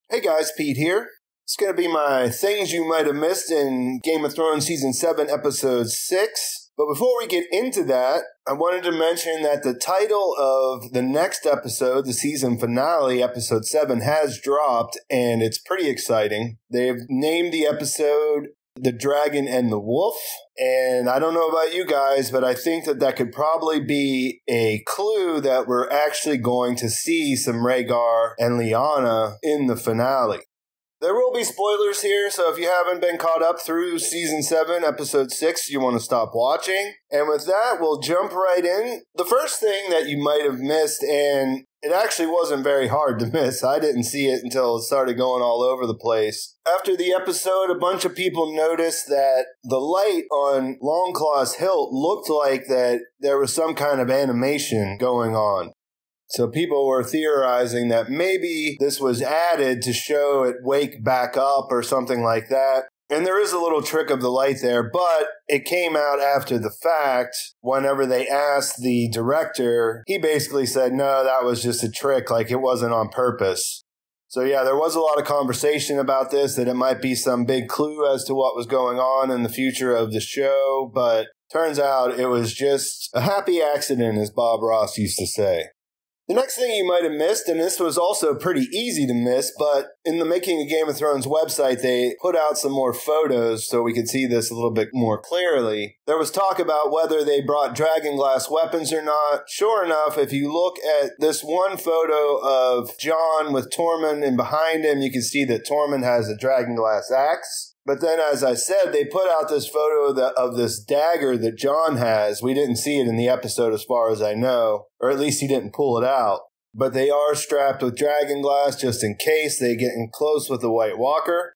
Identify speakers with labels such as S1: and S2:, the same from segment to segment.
S1: Hey guys, Pete here. It's going to be my things you might have missed in Game of Thrones Season 7, Episode 6. But before we get into that, I wanted to mention that the title of the next episode, the season finale, Episode 7, has dropped, and it's pretty exciting. They've named the episode The Dragon and the Wolf, and I don't know about you guys, but I think that could probably be a clue that we're actually going to see some Rhaegar and Lyanna in the finale. There will be spoilers here, so if you haven't been caught up through Season 7, Episode 6, you want to stop watching. And with that, we'll jump right in. The first thing that you might have missed, and it actually wasn't very hard to miss. I didn't see it until it started going all over the place. After the episode, a bunch of people noticed that the light on Longclaw's hilt looked like that there was some kind of animation going on. So people were theorizing that maybe this was added to show it wake back up or something like that. And there is a little trick of the light there, but it came out after the fact. Whenever they asked the director, he basically said, no, that was just a trick, like it wasn't on purpose. So yeah, there was a lot of conversation about this, that it might be some big clue as to what was going on in the future of the show, but turns out it was just a happy accident, as Bob Ross used to say. The next thing you might have missed, and this was also pretty easy to miss, but in the Making a Game of Thrones website, they put out some more photos so we could see this a little bit more clearly. There was talk about whether they brought dragonglass weapons or not. Sure enough, if you look at this one photo of Jon with Tormund, and behind him you can see that Tormund has a dragonglass axe. But then, as I said, they put out this photo of this dagger that Jon has. We didn't see it in the episode as far as I know, or at least he didn't pull it out. But they are strapped with dragonglass just in case they get in close with the White Walker.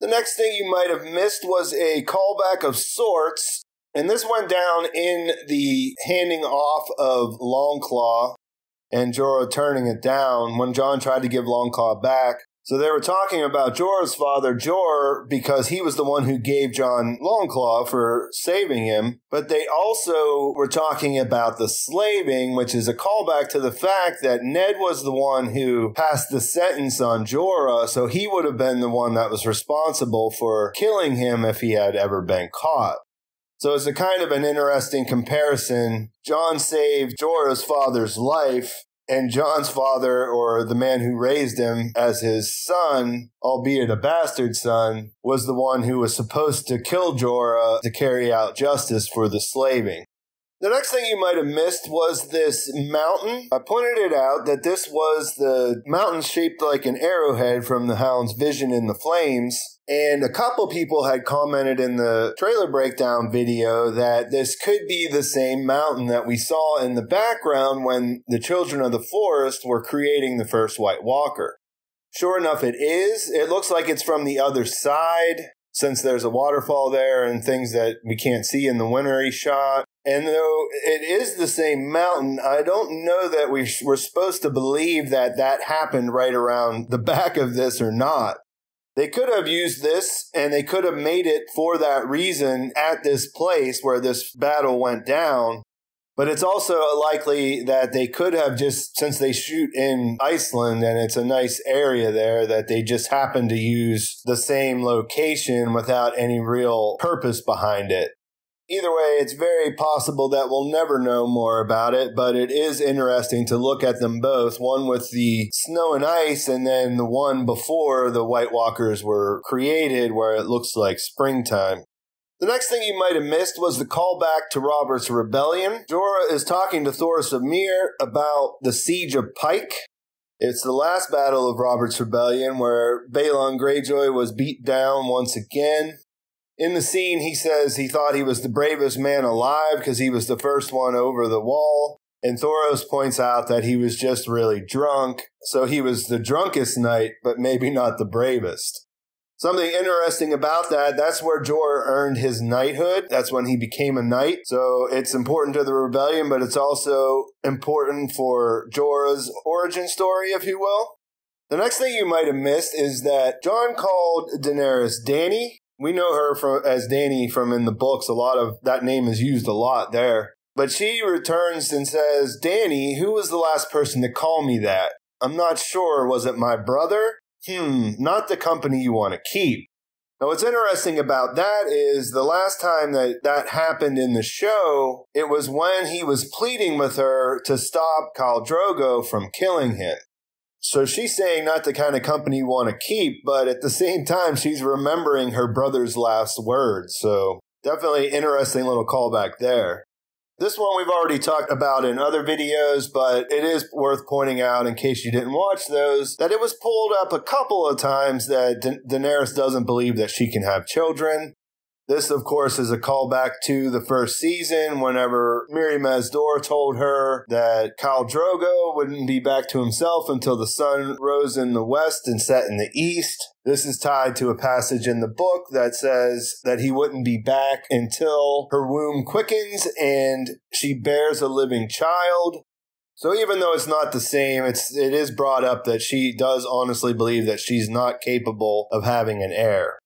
S1: The next thing you might have missed was a callback of sorts, and this went down in the handing off of Longclaw and Jorah turning it down when Jon tried to give Longclaw back. So they were talking about Jorah's father, Jorah, because he was the one who gave Jon Longclaw for saving him. But they also were talking about the slaving, which is a callback to the fact that Ned was the one who passed the sentence on Jorah, so he would have been the one that was responsible for killing him if he had ever been caught. So it's a kind of an interesting comparison. Jon saved Jorah's father's life, and Jon's father, or the man who raised him as his son, albeit a bastard son, was the one who was supposed to kill Jorah to carry out justice for the slaving. The next thing you might have missed was this mountain. I pointed it out that this was the mountain shaped like an arrowhead from the Hound's vision in the flames. And a couple people had commented in the trailer breakdown video that this could be the same mountain that we saw in the background when the Children of the Forest were creating the first White Walker. Sure enough, it is. It looks like it's from the other side, since there's a waterfall there and things that we can't see in the wintry shot. And though it is the same mountain, I don't know that we're supposed to believe that that happened right around the back of this or not. They could have used this, and they could have made it for that reason at this place where this battle went down. But it's also likely that they could have just, since they shoot in Iceland and it's a nice area there, that they just happened to use the same location without any real purpose behind it. Either way, it's very possible that we'll never know more about it, but it is interesting to look at them both, one with the snow and ice and then the one before the White Walkers were created where it looks like springtime. The next thing you might have missed was the callback to Robert's Rebellion. Jorah is talking to Thoros of Myr about the Siege of Pike. It's the last battle of Robert's Rebellion where Balon Greyjoy was beat down once again. In the scene, he says he thought he was the bravest man alive because he was the first one over the wall. And Thoros points out that he was just really drunk. So he was the drunkest knight, but maybe not the bravest. Something interesting about that, that's where Jorah earned his knighthood. That's when he became a knight. So it's important to the rebellion, but it's also important for Jorah's origin story, if you will. The next thing you might have missed is that Jon called Daenerys Dany. We know her as Dany from in the books. A lot of that name is used a lot there. But she returns and says, Dany, who was the last person to call me that? I'm not sure. Was it my brother? not the company you want to keep. Now, what's interesting about that is the last time that happened in the show, it was when he was pleading with her to stop Khal Drogo from killing him. So she's saying not the kind of company you want to keep, but at the same time, she's remembering her brother's last words. So definitely interesting little callback there. This one we've already talked about in other videos, but it is worth pointing out in case you didn't watch those, that it was pulled up a couple of times that Daenerys doesn't believe that she can have children. This, of course, is a callback to the first season whenever Mirri Maz Duur told her that Khal Drogo wouldn't be back to himself until the sun rose in the west and set in the east. This is tied to a passage in the book that says that he wouldn't be back until her womb quickens and she bears a living child. So even though it's not the same, it is brought up that she does honestly believe that she's not capable of having an heir.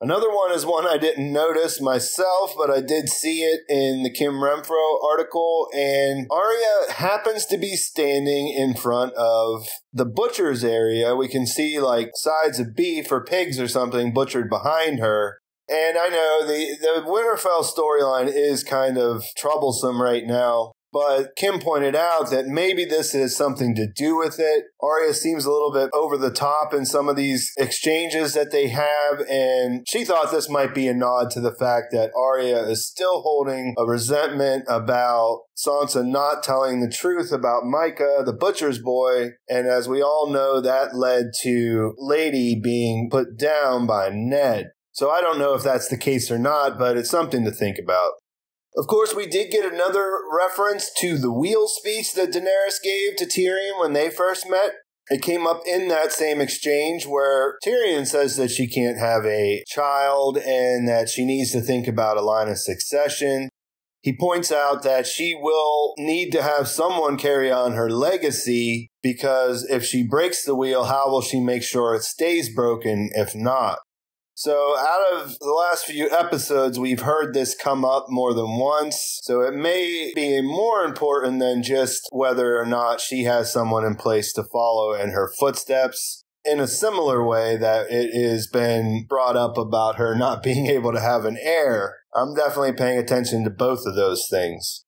S1: Another one is one I didn't notice myself, but I did see it in the Kim Renfro article, and Arya happens to be standing in front of the butcher's area. We can see like sides of beef or pigs or something butchered behind her. And I know the Winterfell storyline is kind of troublesome right now. But Kim pointed out that maybe this has something to do with it. Arya seems a little bit over the top in some of these exchanges that they have, and she thought this might be a nod to the fact that Arya is still holding a resentment about Sansa not telling the truth about Micah, the butcher's boy, and as we all know, that led to Lady being put down by Ned. So I don't know if that's the case or not, but it's something to think about. Of course, we did get another reference to the wheel speech that Daenerys gave to Tyrion when they first met. It came up in that same exchange where Tyrion says that she can't have a child and that she needs to think about a line of succession. He points out that she will need to have someone carry on her legacy because if she breaks the wheel, how will she make sure it stays broken if not? So out of the last few episodes, we've heard this come up more than once. So it may be more important than just whether or not she has someone in place to follow in her footsteps. In a similar way that it has been brought up about her not being able to have an heir, I'm definitely paying attention to both of those things.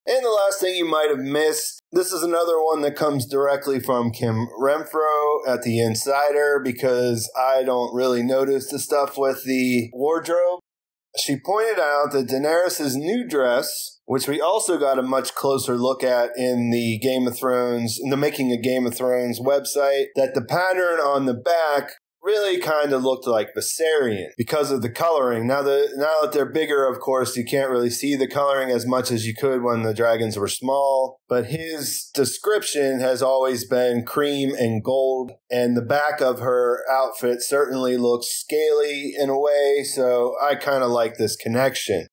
S1: And the last thing you might have missed, this is another one that comes directly from Kim Renfro at The Insider because I don't really notice the stuff with the wardrobe. She pointed out that Daenerys' new dress, which we also got a much closer look at in the Making a Game of Thrones website, that the pattern on the back really kind of looked like Viserion because of the coloring. Now that they're bigger, of course, you can't really see the coloring as much as you could when the dragons were small. But his description has always been cream and gold. And the back of her outfit certainly looks scaly in a way. So I kind of like this connection.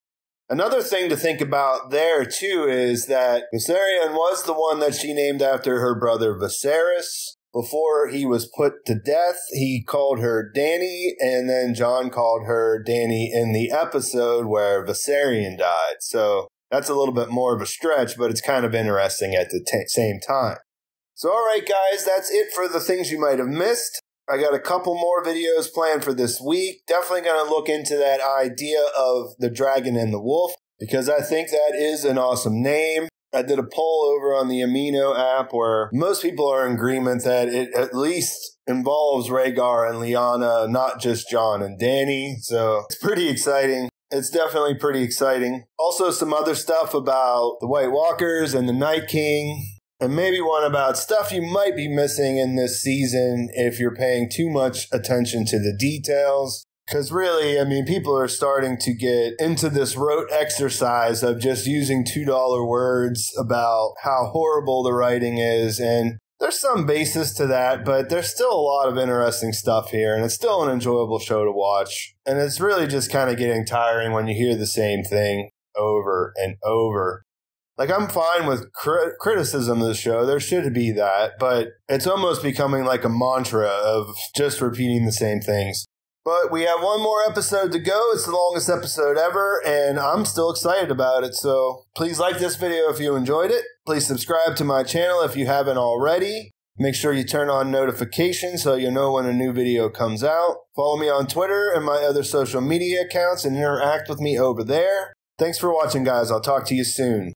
S1: Another thing to think about there, too, is that Viserion was the one that she named after her brother Viserys. Before he was put to death, he called her Dany, and then Jon called her Dany in the episode where Viserion died. So that's a little bit more of a stretch, but it's kind of interesting at the same time. So all right, guys, that's it for the things you might have missed. I got a couple more videos planned for this week. Definitely going to look into that idea of the dragon and the wolf, because I think that is an awesome name. I did a poll over on the Amino app where most people are in agreement that it at least involves Rhaegar and Lyanna, not just Jon and Dany. So it's pretty exciting. It's definitely pretty exciting. Also some other stuff about the White Walkers and the Night King. And maybe one about stuff you might be missing in this season if you're paying too much attention to the details. Because really, I mean, people are starting to get into this rote exercise of just using $2 words about how horrible the writing is. And there's some basis to that, but there's still a lot of interesting stuff here. And it's still an enjoyable show to watch. And it's really just kind of getting tiring when you hear the same thing over and over. Like, I'm fine with criticism of the show. There should be that. But it's almost becoming like a mantra of just repeating the same things. But we have one more episode to go. It's the longest episode ever, and I'm still excited about it. So please like this video if you enjoyed it. Please subscribe to my channel if you haven't already. Make sure you turn on notifications so you'll know when a new video comes out. Follow me on Twitter and my other social media accounts and interact with me over there. Thanks for watching, guys. I'll talk to you soon.